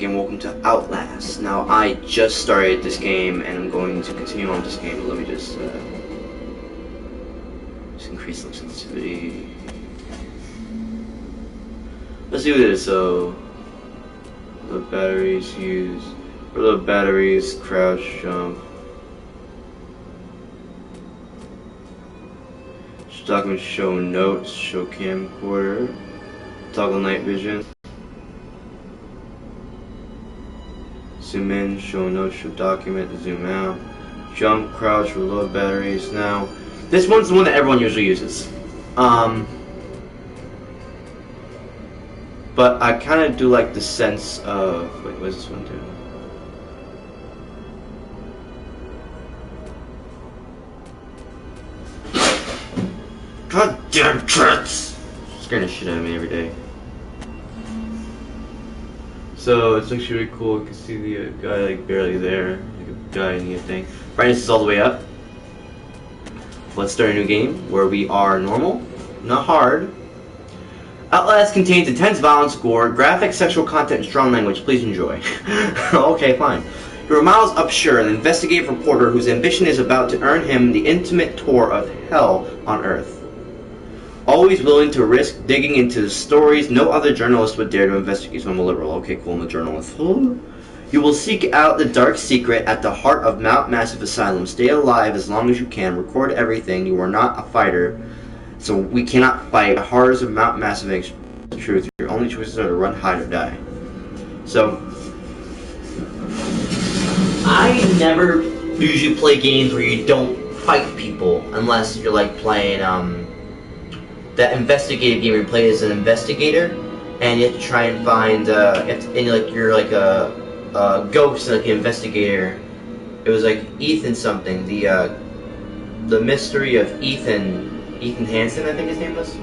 again, welcome to Outlast. Now, I just started this game, and I'm going to continue on this game. Let me just increase the sensitivity. Let's do this. So, the batteries use, for the batteries, crouch, jump. Document, show notes, show camcorder, toggle night vision. Zoom in, show notes, show document, zoom out, jump, crouch, reload batteries. Now, this one's the one that everyone usually uses. But I kind of do like the sense of, wait, what does this one do? Goddamn cats! Scaring the shit out of me every day. So it's actually really cool. You can see the guy like barely there, like a guy in the thing. Brightness is all the way up. Let's start a new game where we are normal, not hard. Outlast contains intense violence, gore, graphic sexual content, and strong language. Please enjoy. Okay, fine. You're a miles upshore, an investigative reporter whose ambition is about to earn him the intimate tour of hell on Earth. Always willing to risk digging into the stories no other journalist would dare to investigate. So I'm a liberal. Okay, cool, I'm a journalist. You will seek out the dark secret at the heart of Mount Massive Asylum. Stay alive as long as you can. Record everything. You are not a fighter, so we cannot fight. The horrors of Mount Massive. The truth. Your only choices are to run, hide, or die. So, I never usually play games where you don't fight people unless you're like playing that investigative game where you play as an investigator, and you have to try and find, you're like a ghost, like an investigator. It was like Ethan something, the mystery of Ethan Hansen, I think his name was.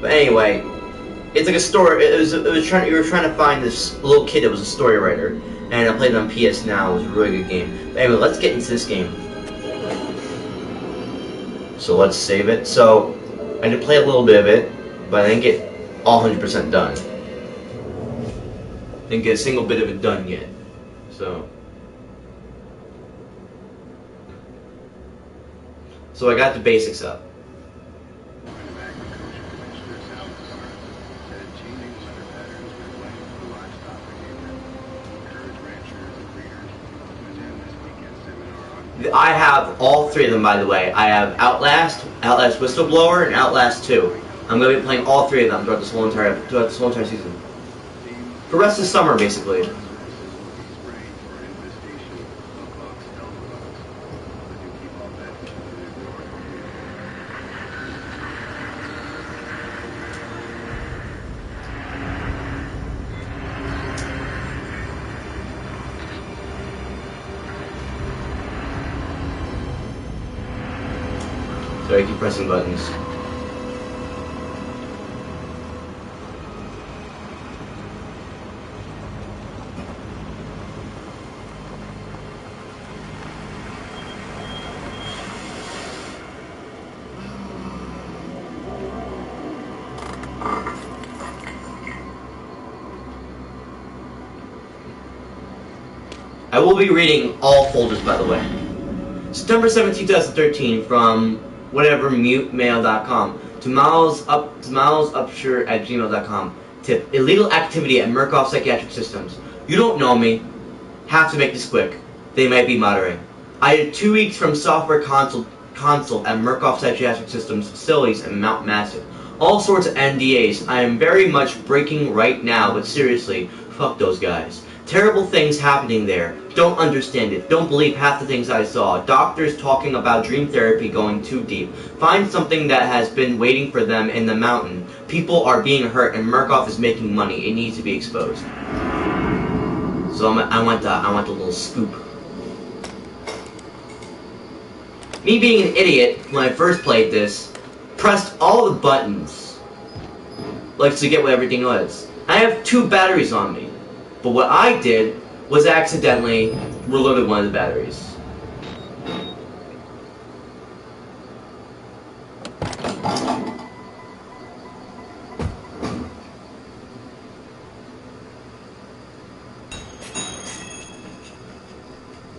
But anyway, it's like a story. You were trying to find this little kid that was a story writer, and I played it on PS Now. It was a really good game. But anyway, let's get into this game. So let's save it. So I did play a little bit of it, but I didn't get all 100% done. Didn't get a single bit of it done yet. So I got the basics up. I have all three of them, by the way. I have Outlast, Outlast Whistleblower, and Outlast 2. I'm going to be playing all three of them throughout this whole entire season. For the rest of the summer, basically. So I keep pressing buttons. I will be reading all folders, by the way. September 17, 2013, from whatever mutemail.com to milesupshire@gmail.com. Tip: illegal activity at Murkoff Psychiatric Systems. You don't know me. Have to make this quick. They might be muttering. I did 2 weeks from software consult at Murkoff Psychiatric Systems facilities in Mount Massive. All sorts of NDAs. I am very much breaking right now, but seriously, fuck those guys. Terrible things happening there. Don't understand it. Don't believe half the things I saw. Doctors talking about dream therapy going too deep. Find something that has been waiting for them in the mountain. People are being hurt and Murkoff is making money. It needs to be exposed. So I want the little scoop. Me being an idiot when I first played this, pressed all the buttons like to get what everything was. I have 2 batteries on me. But what I did was accidentally reloaded one of the batteries.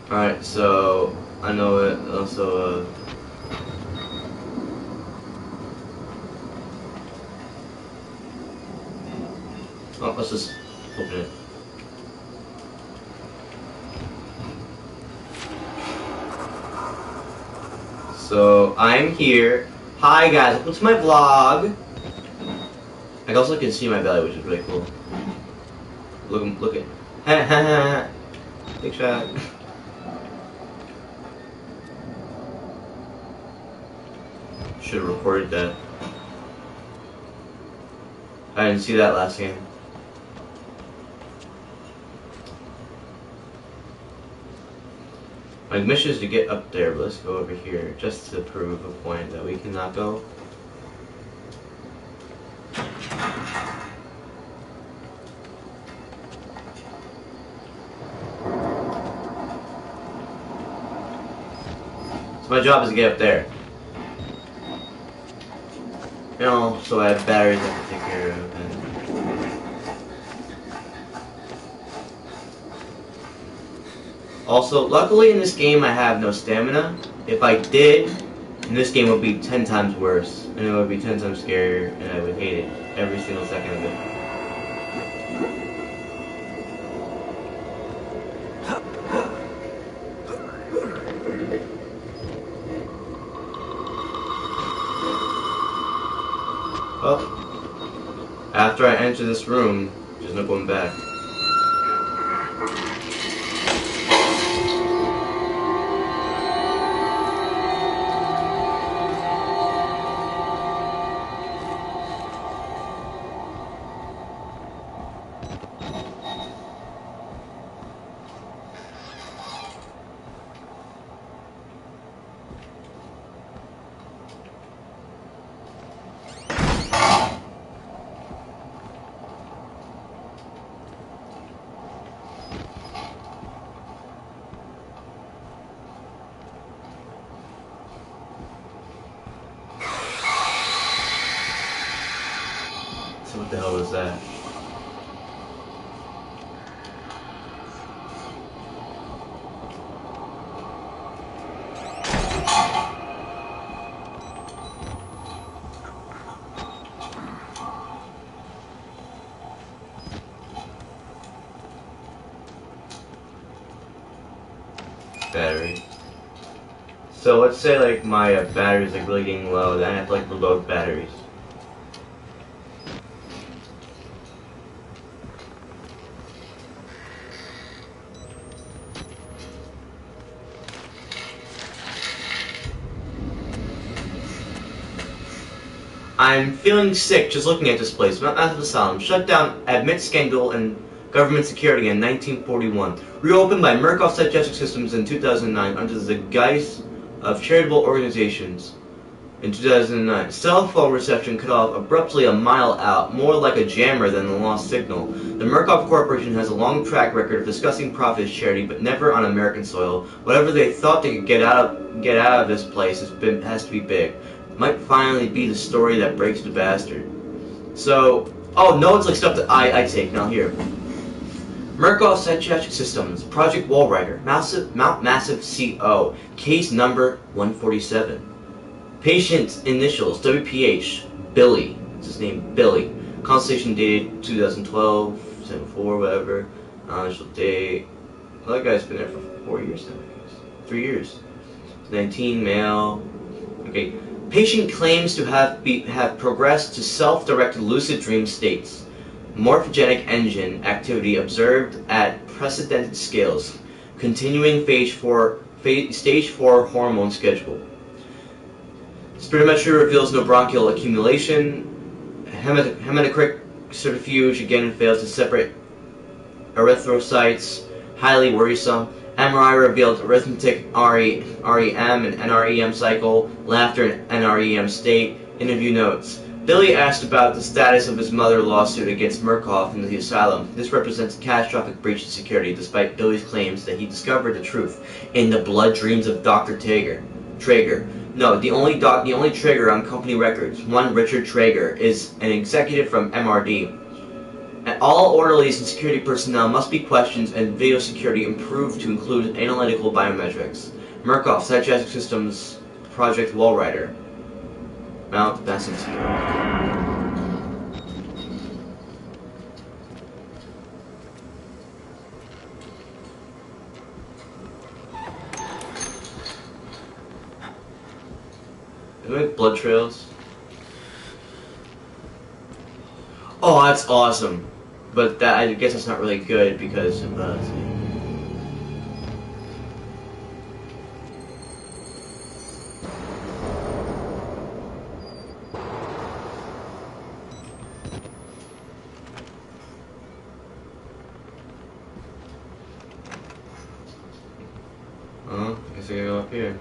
Alright, so I know it also oh, let's just open it. So I'm here. Hi guys, welcome to my vlog. I also can see my belly, which is really cool. Look at big shot. Should have recorded that. I didn't see that last game. My mission is to get up there, but let's go over here just to prove a point that we cannot go. So my job is to get up there. You know, so I have batteries I have to take care of. And also, luckily in this game I have no stamina. If I did, then this game would be 10 times worse. And it would be 10 times scarier, and I would hate it every single second of it. Well, after I enter this room, there's no going back. So what the hell was that? Battery. So let's say like my battery's like really getting low, then I have to like reload batteries. I'm feeling sick just looking at this place. Massive Asylum. Shut down amid scandal and government security in 1941. Reopened by Murkoff Psychiatric Systems in 2009 under the guise of charitable organizations. In 2009, cell phone reception cut off abruptly a mile out, more like a jammer than a lost signal. The Murkoff Corporation has a long track record of discussing profit as charity, but never on American soil. Whatever they thought they could get out of this place has to be big. Might finally be the story that breaks the bastard. So, oh no, it's like stuff that I take now here. Murkoff Psychiatric Systems, Project Wallrider, Mount Massive CO, case number 147. Patient initials, WPH, Billy. What's his name? Billy. Consultation dated 2012, 74, whatever. Initial date. Well, that guy's been there for 4 years now, I guess. 3 years. 19, male. Okay. Patient claims to have progressed to self-directed lucid dream states. Morphogenic engine activity observed at precedented scales. Continuing stage 4 hormone schedule. Spirometry reveals no bronchial accumulation. Hematocritic centrifuge again fails to separate erythrocytes. Highly worrisome. MRI revealed arithmetic REM and NREM cycle. Laughter and NREM state. Interview notes. Billy asked about the status of his mother lawsuit against Murkoff in the asylum. This represents a catastrophic breach of security, despite Billy's claims that he discovered the truth in the blood dreams of Dr. Traeger. No, the only Traeger on company records, one Richard Traeger, is an executive from MRD. that all orderlies and security personnel must be questioned and video security improved to include analytical biometrics. Murkoff, Psychiatric Systems, Project Wallrider. Mount Benson Security. Do they make blood trails? Oh, that's awesome. But that, I guess that's not really good because of let's see. Oh, I guess I gotta go up here.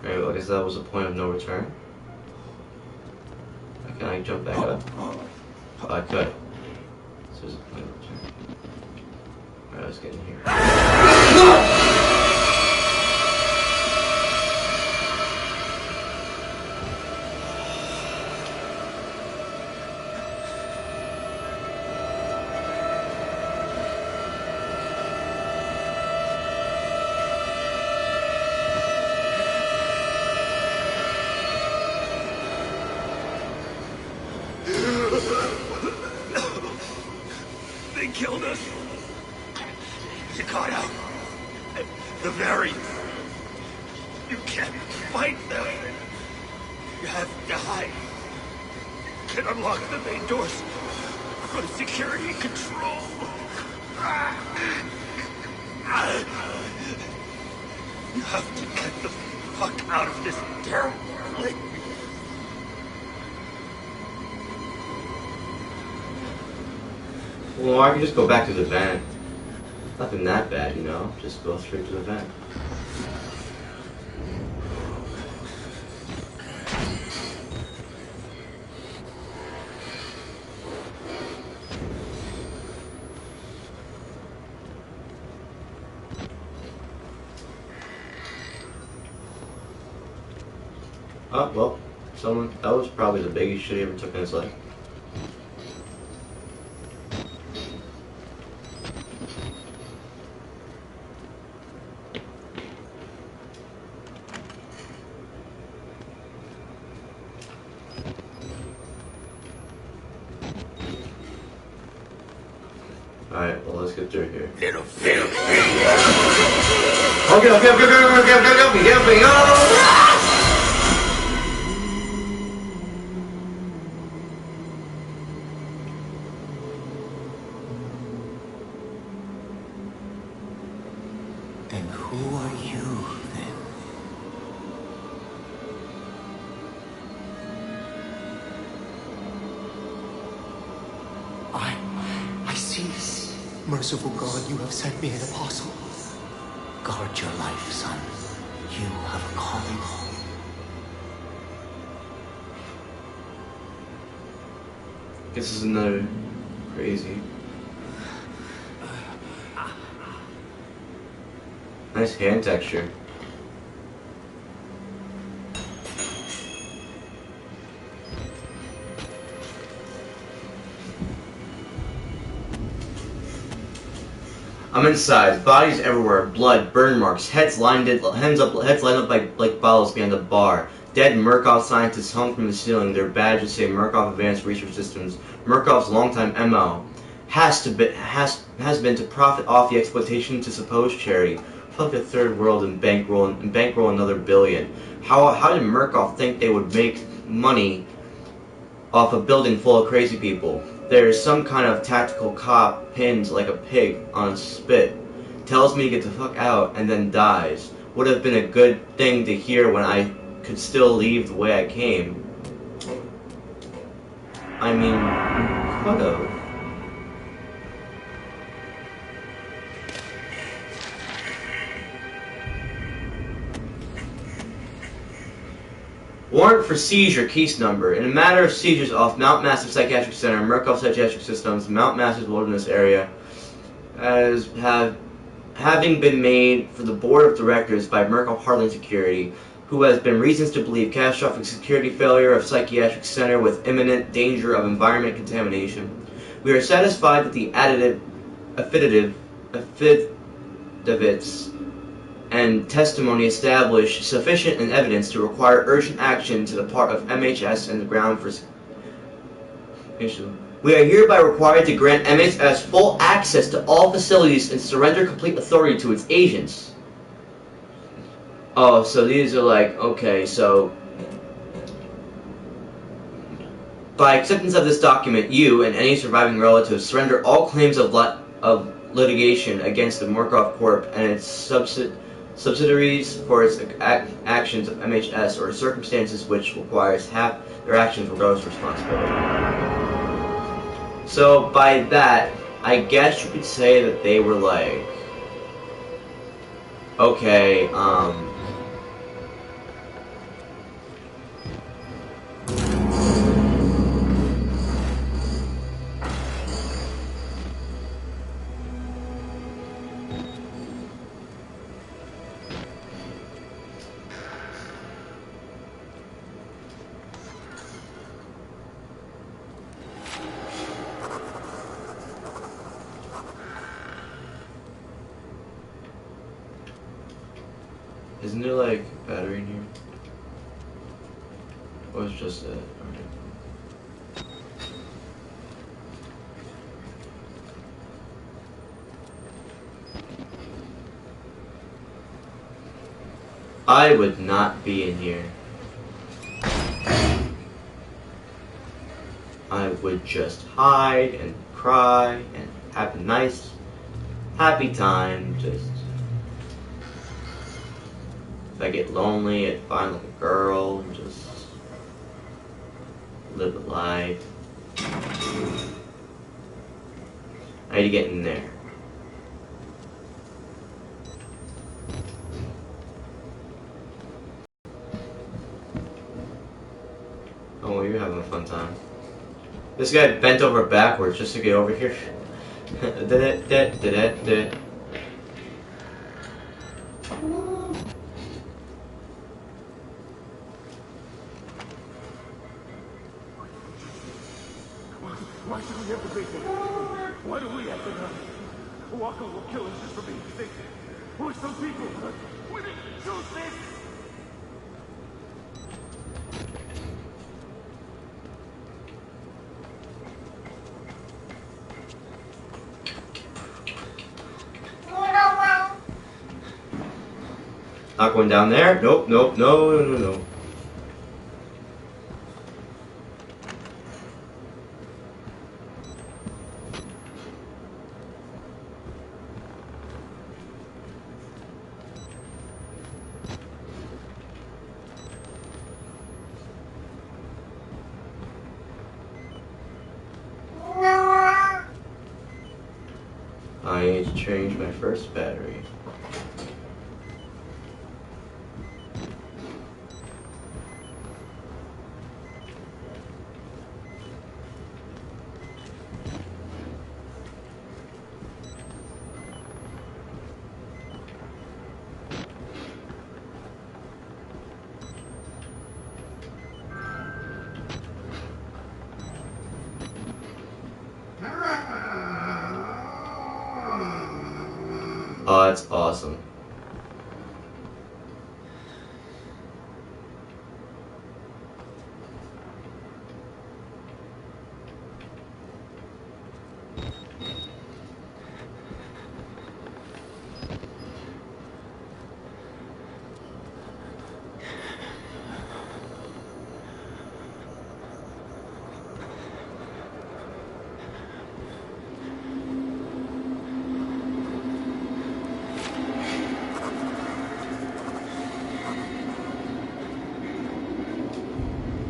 Alright, well, I guess that was a point of no return. Can I jump back up? Oh, I could. So there's a point of return. Alright, let's get in here. They killed us. You got out. The variants. You can't fight them. You have to hide. You can unlock the main doors. Go to security control. You have to get the fuck out of this terrible place. Well, I can just go back to the vent. Nothing that bad, you know? Just go straight to the vent. Oh, well, that was probably the biggest shit he ever took in his life. Alright, well, let's get through here. Little fail. Okay. And who are you, then? I cease. Merciful God, you have sent me an apostle. Guard your life, son. You have a calling. This is another crazy. Nice hand texture. I'm inside. Bodies everywhere. Blood, burn marks, heads lined up like bottles behind the bar. Dead Murkoff scientists hung from the ceiling. Their badges say Murkoff Advanced Research Systems. Murkoff's longtime MO has been to profit off the exploitation to supposed charity. Fuck the third world and bankroll another billion. How did Murkoff think they would make money off a building full of crazy people? There's some kind of tactical cop pinned like a pig on a spit. Tells me to get the fuck out and then dies. Would have been a good thing to hear when I could still leave the way I came. I mean, could've. Warrant for seizure, case number. In a matter of seizures off Mount Massive Psychiatric Center, Murkoff Psychiatric Systems, Mount Massive Wilderness Area, having been made for the board of directors by Murkoff Hardline Security, who has been reasons to believe catastrophic security failure of psychiatric center with imminent danger of environment contamination. We are satisfied that the affidavits and testimony establish sufficient evidence to require urgent action to the part of MHS and the ground for issue. We are hereby required to grant MHS full access to all facilities and surrender complete authority to its agents. Oh, so these are like, okay, so by acceptance of this document, you and any surviving relatives surrender all claims of litigation against the Murkoff Corp and its subsidiaries for its actions of MHS or circumstances which requires their actions regardless of responsibility. So by that, I guess you could say that they were like, okay, isn't there like a battery in here? Or it's just that? Alright. I would not be in here. I would just hide and cry and have a nice, happy time. Just if I get lonely, I'd find like a girl and just live a life. I need to get in there. Oh, well, you're having a fun time. This guy bent over backwards just to get over here. Why should we have to be here? Why do we have to die? Walker will kill us just for being sick. We're some people. We didn't choose this. Not going down there. Nope, nope, no. I need to change my first battery. Oh, that's awesome.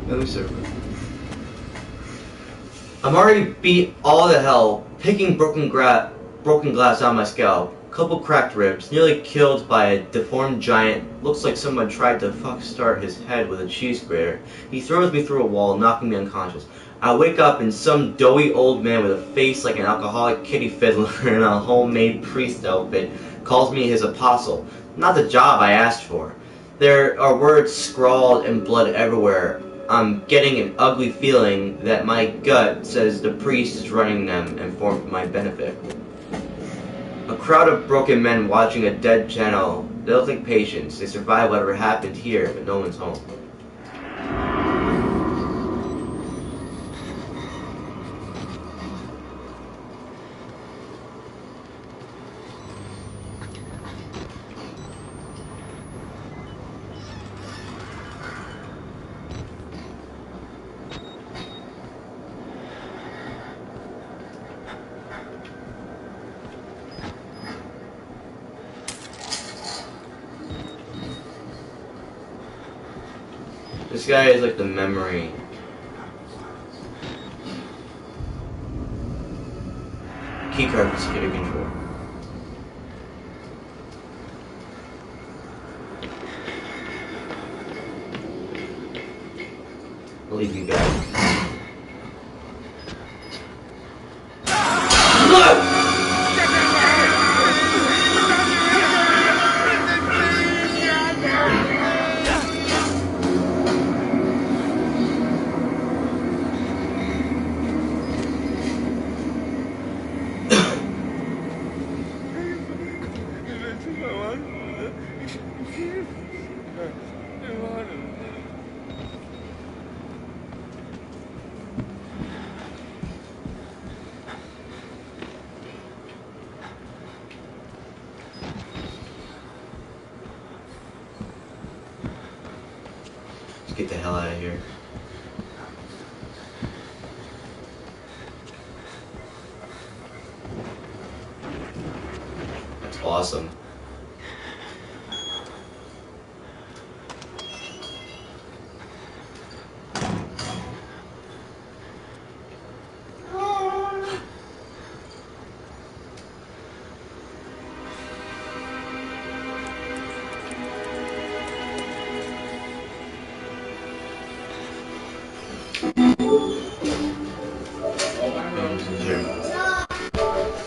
Another server. I'm already beat all to hell, picking broken glass out of my scalp, couple cracked ribs, nearly killed by a deformed giant. Looks like someone tried to start his head with a cheese grater. He throws me through a wall, knocking me unconscious. I wake up in some doughy old man with a face like an alcoholic kitty fiddler in a homemade priest outfit calls me his apostle. Not the job I asked for. There are words scrawled in blood everywhere. I'm getting an ugly feeling that my gut says the priest is running them and for my benefit. A crowd of broken men watching a dead channel. They'll take patience. They survive whatever happened here, but no one's home. This guy is like the memory. Keycard for security control. I'll leave you guys. Get the hell out of here. That's awesome.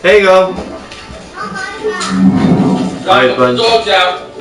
There you go. Alright, bud. Dog's out.